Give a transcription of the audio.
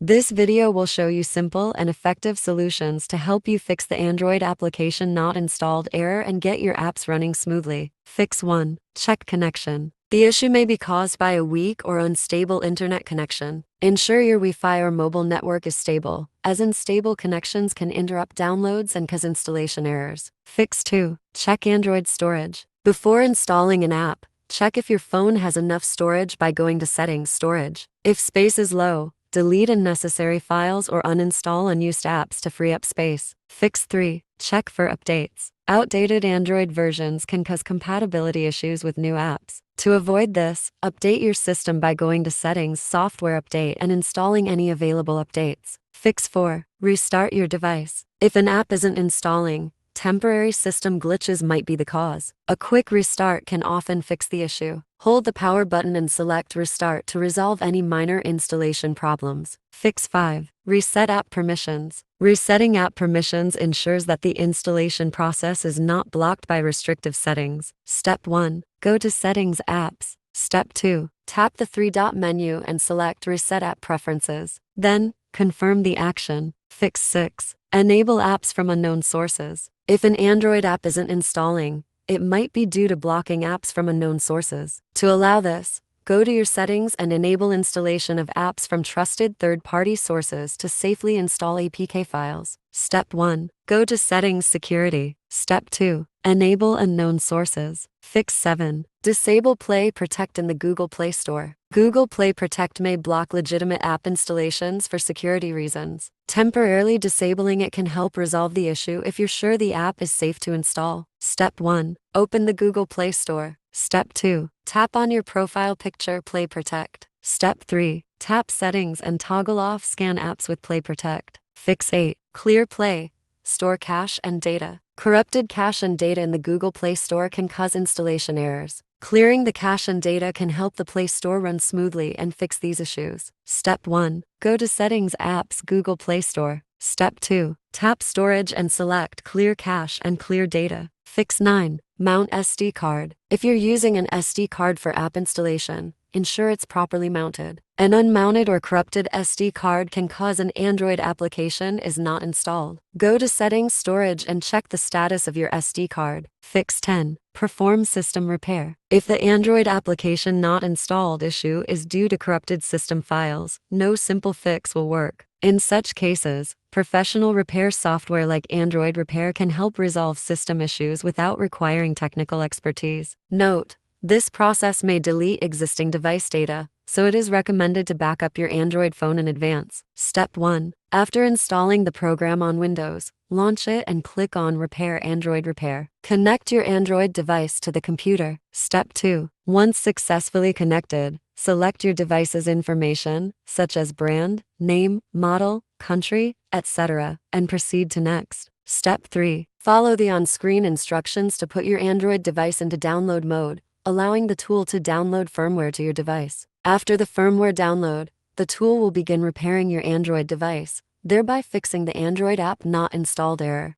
This video will show you simple and effective solutions to help you fix the Android application not installed error and get your apps running smoothly. Fix 1. Check connection. The issue may be caused by a weak or unstable internet connection. Ensure your Wi-Fi or mobile network is stable, as unstable connections can interrupt downloads and cause installation errors. Fix 2. Check Android storage. Before installing an app, check if your phone has enough storage by going to Settings, Storage. If space is low, delete unnecessary files or uninstall unused apps to free up space. Fix 3. Check for updates. Outdated Android versions can cause compatibility issues with new apps. To avoid this, update your system by going to Settings, Software Update and installing any available updates. Fix 4. Restart your device. If an app isn't installing, temporary system glitches might be the cause. A quick restart can often fix the issue. Hold the power button and select Restart to resolve any minor installation problems. Fix 5. Reset app permissions. Resetting app permissions ensures that the installation process is not blocked by restrictive settings. Step 1. Go to Settings, Apps. Step 2. Tap the three-dot menu and select Reset App Preferences. Then, confirm the action. Fix 6. Enable apps from unknown sources. If an Android app isn't installing, it might be due to blocking apps from unknown sources. To allow this, go to your settings and enable installation of apps from trusted third-party sources to safely install APK files. Step 1. Go to Settings, Security. Step 2. Enable unknown sources. Fix 7. Disable Play Protect in the Google Play Store. Google Play Protect may block legitimate app installations for security reasons. Temporarily disabling it can help resolve the issue if you're sure the app is safe to install. Step 1. Open the Google Play Store. Step 2. Tap on your profile picture, Play Protect. Step 3. Tap Settings and toggle off Scan apps with Play Protect. Fix 8. Clear Play Store cache and data. Corrupted cache and data in the Google Play Store can cause installation errors. Clearing the cache and data can help the Play Store run smoothly and fix these issues. Step 1. Go to Settings, Apps, Google Play Store. Step 2. Tap Storage and select Clear Cache and Clear Data. Fix 9. Mount SD card. If you're using an SD card for app installation, ensure it's properly mounted. An unmounted or corrupted SD card can cause an Android application is not installed. Go to Settings, Storage and check the status of your SD card. Fix 10. Perform system repair. If the Android application not installed issue is due to corrupted system files, no simple fix will work. In such cases, professional repair software like Android Repair can help resolve system issues without requiring technical expertise. Note: this process may delete existing device data, so it is recommended to back up your Android phone in advance. Step 1. After installing the program on Windows, launch it and click on Repair Android Repair. Connect your Android device to the computer. Step 2. Once successfully connected, select your device's information, such as brand, name, model, country, etc., and proceed to Next. Step 3. Follow the on-screen instructions to put your Android device into download mode, allowing the tool to download firmware to your device. After the firmware download, the tool will begin repairing your Android device, thereby fixing the Android app not installed error.